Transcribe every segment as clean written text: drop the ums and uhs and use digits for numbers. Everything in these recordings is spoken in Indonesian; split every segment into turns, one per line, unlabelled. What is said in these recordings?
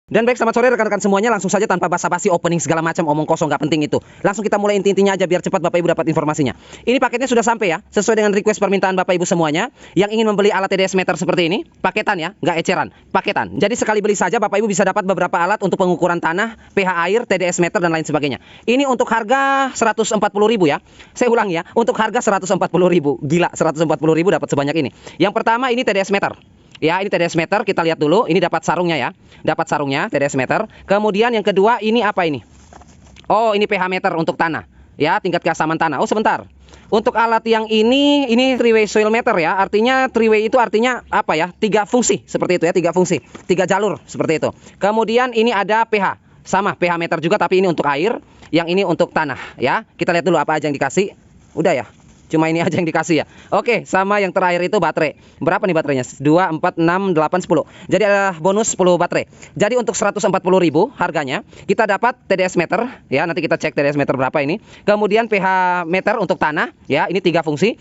Dan baik, selamat sore rekan-rekan semuanya. Langsung saja tanpa basa-basi opening segala macam omong kosong nggak penting itu. Langsung kita mulai inti-intinya aja biar cepat Bapak Ibu dapat informasinya. Ini paketnya sudah sampai ya, sesuai dengan request permintaan Bapak Ibu semuanya yang ingin membeli alat TDS meter seperti ini. Paketan ya, nggak eceran, paketan. Jadi sekali beli saja Bapak Ibu bisa dapat beberapa alat untuk pengukuran tanah, pH air, TDS meter dan lain sebagainya. Ini untuk harga 140.000 ya. Saya ulang ya, untuk harga 140.000. Gila, 140.000 dapat sebanyak ini. Yang pertama ini TDS meter. Ya, ini TDS meter, kita lihat dulu. Ini dapat sarungnya ya. Dapat sarungnya TDS meter. Kemudian yang kedua ini apa ini? Oh, ini pH meter untuk tanah. Ya, tingkat keasaman tanah. Oh, sebentar. Untuk alat yang ini three-way soil meter ya. Artinya three-way itu artinya apa ya? 3 fungsi seperti itu ya, 3 fungsi. 3 jalur seperti itu. Kemudian ini ada pH. Sama pH meter juga tapi ini untuk air, yang ini untuk tanah ya. Kita lihat dulu apa aja yang dikasih. Udah ya. Cuma ini aja yang dikasih ya. Oke, sama yang terakhir itu baterai. Berapa nih baterainya? 2, 4, 6, 8, 10. Jadi ada bonus 10 baterai. Jadi untuk 140.000 harganya, kita dapat TDS meter ya. Nanti kita cek TDS meter berapa ini. Kemudian pH meter untuk tanah ya. Ini 3 fungsi.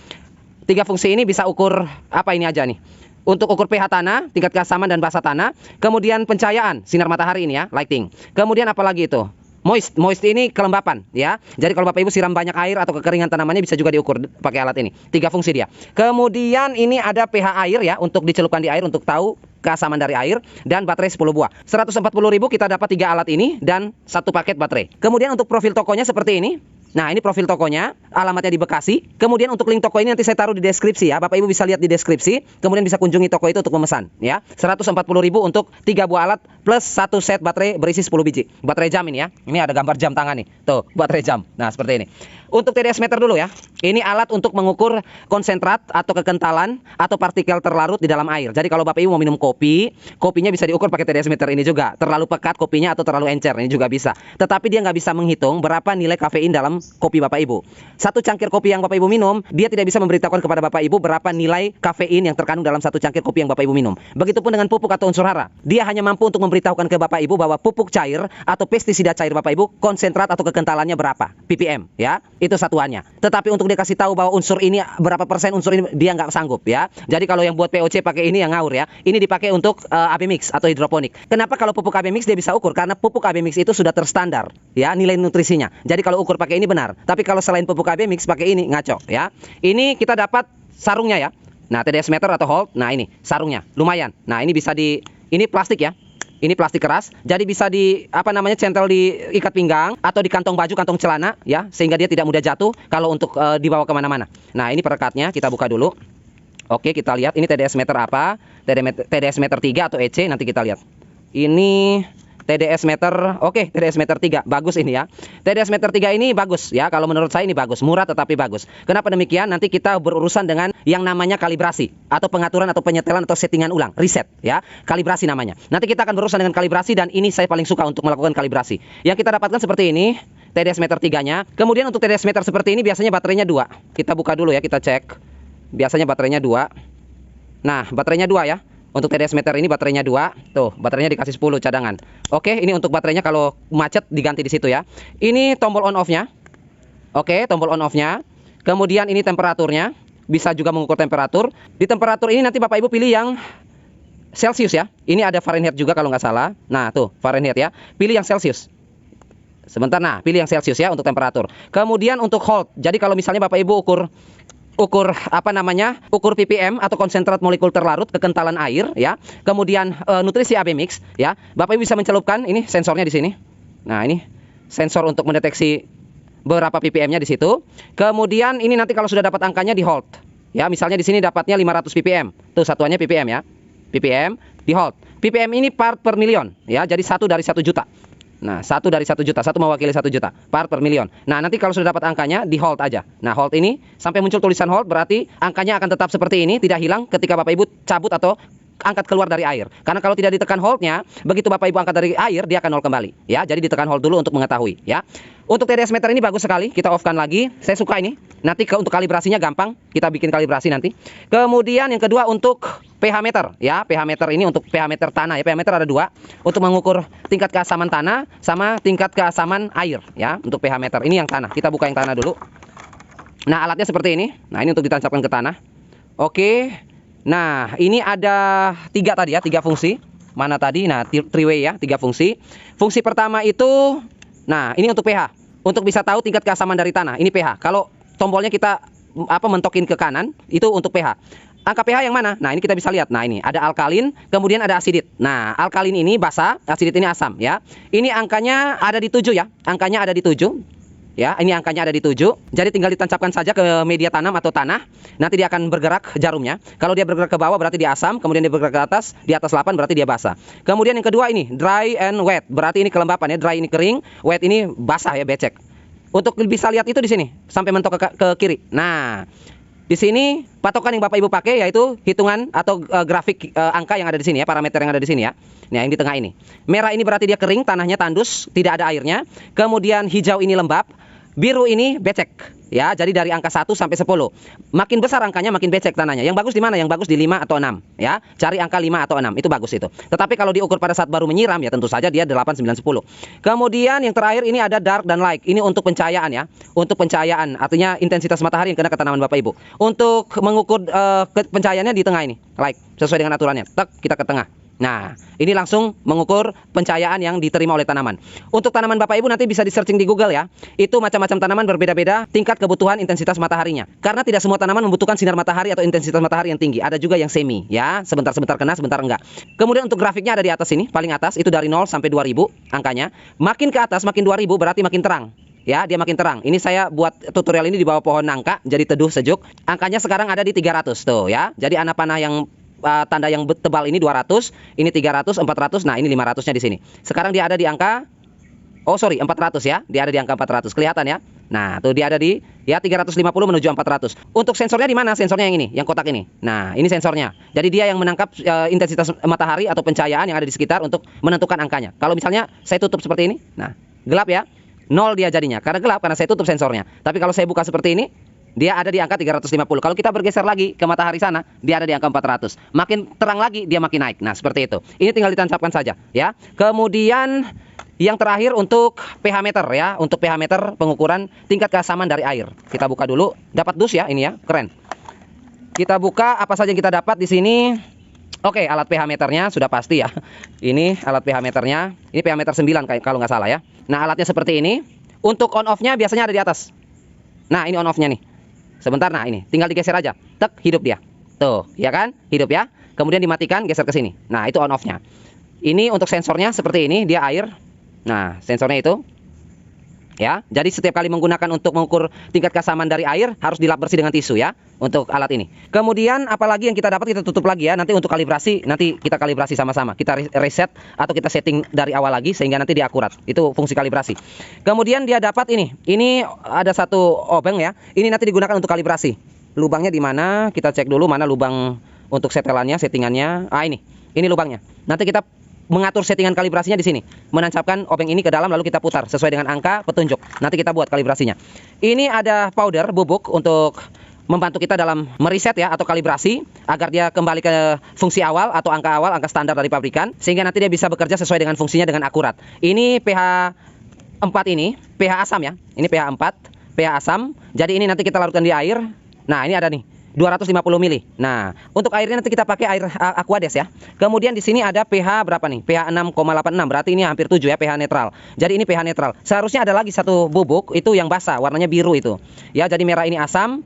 3 fungsi ini bisa ukur apa ini aja nih. Untuk ukur pH tanah, tingkat keasaman dan basa tanah. Kemudian pencahayaan, sinar matahari ini ya, lighting. Kemudian apa lagi itu? Moist ini kelembapan ya. Jadi kalau Bapak Ibu siram banyak air atau kekeringan tanamannya bisa juga diukur pakai alat ini. 3 fungsi dia. Kemudian ini ada pH air ya, untuk dicelupkan di air untuk tahu keasaman dari air, dan baterai 10 buah. 140.000 kita dapat 3 alat ini dan 1 paket baterai. Kemudian untuk profil tokonya seperti ini. Nah, ini profil tokonya, alamatnya di Bekasi. Kemudian untuk link toko ini nanti saya taruh di deskripsi ya. Bapak Ibu bisa lihat di deskripsi. Kemudian bisa kunjungi toko itu untuk memesan ya. 140.000 untuk 3 buah alat plus 1 set baterai berisi 10 biji. Baterai jam ini ya. Ini ada gambar jam tangan nih. Tuh, baterai jam. Nah, seperti ini. Untuk TDS meter dulu ya. Ini alat untuk mengukur konsentrat atau kekentalan atau partikel terlarut di dalam air. Jadi kalau Bapak Ibu mau minum kopi, kopinya bisa diukur pakai TDS meter ini juga. Terlalu pekat kopinya atau terlalu encer, ini juga bisa. Tetapi dia nggak bisa menghitung berapa nilai kafein dalam kopi Bapak Ibu. 1 cangkir kopi yang Bapak Ibu minum, dia tidak bisa memberitahukan kepada Bapak Ibu berapa nilai kafein yang terkandung dalam 1 cangkir kopi yang Bapak Ibu minum. Begitupun dengan pupuk atau unsur hara. Dia hanya mampu untuk memberitahukan ke Bapak Ibu bahwa pupuk cair atau pestisida cair Bapak Ibu konsentrat atau kekentalannya berapa, ppm ya. Itu satuannya. Tetapi untuk dia kasih tahu bahwa unsur ini berapa persen unsur ini, dia nggak sanggup ya. Jadi kalau yang buat POC pakai ini yang ngawur ya. Ini dipakai untuk AB mix atau hidroponik. Kenapa kalau pupuk AB mix dia bisa ukur? Karena pupuk AB mix itu sudah terstandar ya nilai nutrisinya. Jadi kalau ukur pakai ini benar. Tapi kalau selain pupuk AB mix pakai ini ngaco ya. Ini kita dapat sarungnya ya. Nah, TDS meter atau Holt. Nah, ini sarungnya. Lumayan. Nah, ini bisa ini plastik ya. Ini plastik keras, jadi bisa centel di ikat pinggang atau di kantong baju, kantong celana ya, sehingga dia tidak mudah jatuh kalau untuk dibawa kemana-mana. Nah, ini perekatnya kita buka dulu. Oke, kita lihat ini TDS meter apa, TDS meter 3 atau EC, nanti kita lihat. Ini TDS meter, oke, TDS meter 3, bagus ini ya. TDS meter 3 ini bagus ya, kalau menurut saya ini bagus, murah tetapi bagus. Kenapa demikian? Nanti kita berurusan dengan yang namanya kalibrasi atau pengaturan atau penyetelan atau settingan ulang, reset ya, kalibrasi namanya. Nanti kita akan berurusan dengan kalibrasi dan ini saya paling suka untuk melakukan kalibrasi. Yang kita dapatkan seperti ini, TDS meter 3-nya. Kemudian untuk TDS meter seperti ini biasanya baterainya 2. Kita buka dulu ya, kita cek. Biasanya baterainya 2. Nah, baterainya 2 ya. Untuk TDS meter ini baterainya 2. Tuh, baterainya dikasih 10 cadangan. Oke, ini untuk baterainya kalau macet diganti di situ ya. Ini tombol on off-nya. Oke, tombol on off-nya. Kemudian ini temperaturnya. Bisa juga mengukur temperatur. Di temperatur ini nanti Bapak Ibu pilih yang Celsius ya. Ini ada Fahrenheit juga kalau nggak salah. Nah, tuh Fahrenheit ya. Pilih yang Celsius. Sebentar, nah, pilih yang Celsius ya untuk temperatur. Kemudian untuk Holt. Jadi kalau misalnya Bapak Ibu ukur ppm atau konsentrat molekul terlarut kekentalan air ya. Kemudian nutrisi AB mix ya. Bapak Ibu bisa mencelupkan ini sensornya di sini. Nah, ini sensor untuk mendeteksi berapa ppm-nya di situ. Kemudian ini nanti kalau sudah dapat angkanya di Holt. Ya, misalnya di sini dapatnya 500 ppm. Tuh satuannya ppm ya. ppm di Holt. ppm ini part per million ya. Jadi 1 dari 1 juta. Nah, 1 dari 1 juta, 1 mewakili 1 juta, part per million. Nah, nanti kalau sudah dapat angkanya, di Holt aja. Nah, Holt ini, sampai muncul tulisan Holt, berarti angkanya akan tetap seperti ini, tidak hilang ketika Bapak Ibu cabut atau angkat keluar dari air. Karena kalau tidak ditekan Holt-nya, begitu Bapak Ibu angkat dari air, dia akan nol kembali. Ya, jadi ditekan Holt dulu untuk mengetahui. Ya, untuk TDS meter ini bagus sekali, kita off-kan lagi. Saya suka ini. Nanti untuk kalibrasinya gampang, kita bikin kalibrasi nanti. Kemudian yang kedua untuk pH meter, ya pH meter ini untuk pH meter tanah ya. pH meter ada 2 untuk mengukur tingkat keasaman tanah sama tingkat keasaman air ya. Untuk pH meter ini yang tanah, kita buka yang tanah dulu. Nah, alatnya seperti ini. Nah, ini untuk ditancapkan ke tanah. Oke. Nah, ini ada 3 tadi ya, 3 fungsi. Mana tadi? Nah, three-way ya, 3 fungsi. Fungsi pertama itu, nah ini untuk pH. Untuk bisa tahu tingkat keasaman dari tanah. Ini pH. Kalau tombolnya kita mentokin ke kanan, itu untuk pH. Angka pH yang mana? Nah, ini kita bisa lihat. Nah, ini ada alkalin, kemudian ada asidit. Nah, alkalin ini basa, asidit ini asam ya. Ini angkanya ada di 7 ya. Angkanya ada di 7. Ya, ini angkanya ada di 7. Jadi tinggal ditancapkan saja ke media tanam atau tanah. Nanti dia akan bergerak jarumnya. Kalau dia bergerak ke bawah berarti dia asam, kemudian dia bergerak ke atas, di atas 8 berarti dia basah. Kemudian yang kedua ini dry and wet. Berarti ini kelembapan ya. Dry ini kering, wet ini basah ya, becek. Untuk bisa lihat itu di sini sampai mentok ke kiri. Nah, di sini patokan yang Bapak Ibu pakai yaitu hitungan atau grafik angka yang ada di sini ya, parameter yang ada di sini ya. Nah, yang di tengah ini. Merah ini berarti dia kering, tanahnya tandus, tidak ada airnya. Kemudian hijau ini lembab. Biru ini becek ya, jadi dari angka 1 sampai 10. Makin besar angkanya makin becek tanahnya. Yang bagus di mana? Yang bagus di 5 atau 6 ya. Cari angka 5 atau 6, itu bagus itu. Tetapi kalau diukur pada saat baru menyiram ya tentu saja dia 8, 9, 10. Kemudian yang terakhir ini ada dark dan light. Ini untuk pencahayaan ya. Untuk pencahayaan, artinya intensitas matahari yang kena ke tanaman Bapak Ibu. Untuk mengukur pencahayaannya di tengah ini, light, sesuai dengan aturannya. Tek, kita ke tengah. Nah, ini langsung mengukur pencahayaan yang diterima oleh tanaman. Untuk tanaman Bapak Ibu nanti bisa di searching di Google ya. Itu macam-macam tanaman berbeda-beda tingkat kebutuhan intensitas mataharinya. Karena tidak semua tanaman membutuhkan sinar matahari atau intensitas matahari yang tinggi. Ada juga yang semi ya, sebentar-sebentar kena, sebentar enggak. Kemudian untuk grafiknya ada di atas ini, paling atas itu dari 0 sampai 2000 angkanya. Makin ke atas makin 2000 berarti makin terang. Ya, dia makin terang. Ini saya buat tutorial ini di bawah pohon nangka, jadi teduh sejuk. Angkanya sekarang ada di 300 tuh ya. Jadi anak panah yang tanda yang tebal ini 200, ini 300, 400, nah ini 500-nya di sini. Sekarang dia ada di angka 400 ya. Dia ada di angka 400. Kelihatan ya? Nah, tuh dia ada di ya 350 menuju 400. Untuk sensornya di mana? Sensornya yang ini, yang kotak ini. Nah, ini sensornya. Jadi dia yang menangkap intensitas matahari atau pencahayaan yang ada di sekitar untuk menentukan angkanya. Kalau misalnya saya tutup seperti ini, nah, gelap ya. 0 dia jadinya. Karena gelap karena saya tutup sensornya. Tapi kalau saya buka seperti ini, dia ada di angka 350. Kalau kita bergeser lagi ke matahari sana, dia ada di angka 400. Makin terang lagi, dia makin naik. Nah, seperti itu. Ini tinggal ditancapkan saja, ya. Kemudian yang terakhir untuk pH meter ya. Untuk pH meter pengukuran tingkat keasaman dari air. Kita buka dulu. Dapat dus ya, ini ya. Keren. Kita buka apa saja yang kita dapat di sini. Oke, alat pH meternya sudah pasti ya. Ini alat pH meternya. Ini pH meter 9 kalau nggak salah ya. Nah, alatnya seperti ini. Untuk on off-nya biasanya ada di atas. Nah, ini on off-nya nih. Sebentar, nah ini tinggal digeser aja, tek, hidup dia. Tuh, ya kan? Hidup ya. Kemudian dimatikan, geser ke sini. Nah, itu on off-nya. Ini untuk sensornya seperti ini, dia air. Nah, sensornya itu. Ya, jadi setiap kali menggunakan untuk mengukur tingkat keasaman dari air harus dilap bersih dengan tisu ya untuk alat ini. Kemudian apalagi yang kita dapat kita tutup lagi ya. Nanti untuk kalibrasi nanti kita kalibrasi sama-sama. Kita reset atau kita setting dari awal lagi sehingga nanti dia akurat. Itu fungsi kalibrasi. Kemudian dia dapat ini. Ini ada satu obeng ya. Ini nanti digunakan untuk kalibrasi. Lubangnya di mana? Kita cek dulu mana lubang untuk setelannya, settingannya. Ah, ini. Ini lubangnya. Nanti kita mengatur settingan kalibrasinya di sini. Menancapkan obeng ini ke dalam lalu kita putar sesuai dengan angka petunjuk. Nanti kita buat kalibrasinya. Ini ada powder bubuk untuk membantu kita dalam meriset ya atau kalibrasi agar dia kembali ke fungsi awal atau angka awal, angka standar dari pabrikan sehingga nanti dia bisa bekerja sesuai dengan fungsinya dengan akurat. Ini pH 4 ini, pH asam ya. Ini pH 4, pH asam. Jadi ini nanti kita larutkan di air. Nah, ini ada nih 250 mili. Nah, untuk airnya nanti kita pakai air Aquades ya. Kemudian di sini ada pH berapa nih? pH 6,86. Berarti ini hampir 7 ya, pH netral. Jadi ini pH netral. Seharusnya ada lagi satu bubuk itu yang basah, warnanya biru itu. Ya, jadi merah ini asam,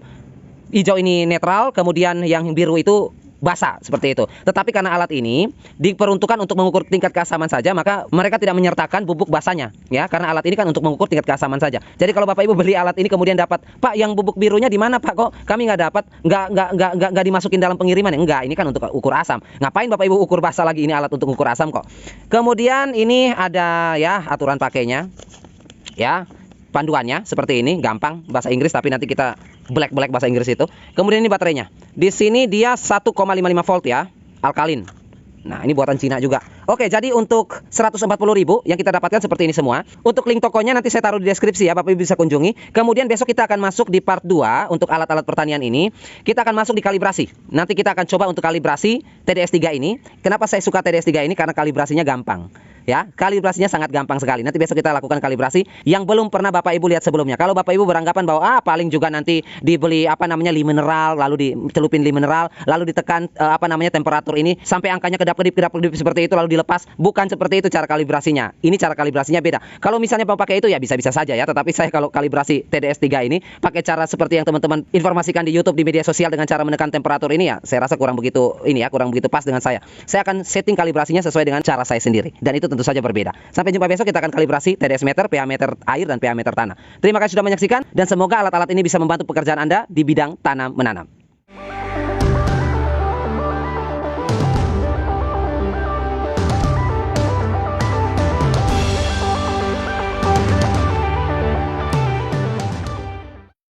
hijau ini netral, kemudian yang biru itu basah seperti itu. Tetapi karena alat ini diperuntukkan untuk mengukur tingkat keasaman saja, maka mereka tidak menyertakan bubuk basahnya ya, karena alat ini kan untuk mengukur tingkat keasaman saja. Jadi kalau Bapak Ibu beli alat ini kemudian dapat, "Pak, yang bubuk birunya di mana, Pak? Kok kami nggak dapat? Nggak dimasukin dalam pengiriman." Enggak, ini kan untuk ukur asam. Ngapain Bapak Ibu ukur basah lagi? Ini alat untuk ukur asam kok. Kemudian ini ada ya aturan pakainya. Ya, panduannya seperti ini, gampang bahasa Inggris tapi nanti kita black bahasa Inggris itu. Kemudian ini baterainya. Di sini dia 1,55 volt ya, alkalin. Nah, ini buatan Cina juga. Oke, jadi untuk 140.000 yang kita dapatkan seperti ini semua. Untuk link tokonya nanti saya taruh di deskripsi ya, Bapak Ibu bisa kunjungi. Kemudian besok kita akan masuk di part 2 untuk alat-alat pertanian ini. Kita akan masuk di kalibrasi. Nanti kita akan coba untuk kalibrasi TDS 3 ini. Kenapa saya suka TDS 3 ini? Karena kalibrasinya gampang. Ya, kalibrasinya sangat gampang sekali. Nanti besok kita lakukan kalibrasi yang belum pernah Bapak Ibu lihat sebelumnya. Kalau Bapak Ibu beranggapan bahwa paling juga nanti dibeli li mineral, lalu dicelupin li mineral, lalu ditekan temperatur ini sampai angkanya kedap-kedip seperti itu, lalu dilepas. Bukan seperti itu cara kalibrasinya. Ini cara kalibrasinya beda. Kalau misalnya mau pakai itu ya bisa-bisa saja ya, tetapi saya kalau kalibrasi TDS 3 ini pakai cara seperti yang teman-teman informasikan di YouTube, di media sosial dengan cara menekan temperatur ini ya, saya rasa kurang begitu kurang begitu pas dengan saya. Saya akan setting kalibrasinya sesuai dengan cara saya sendiri, dan itu tentu saja berbeda. Sampai jumpa besok, kita akan kalibrasi TDS meter, pH meter air, dan pH meter tanah. Terima kasih sudah menyaksikan, dan semoga alat-alat ini bisa membantu pekerjaan Anda di bidang tanam menanam.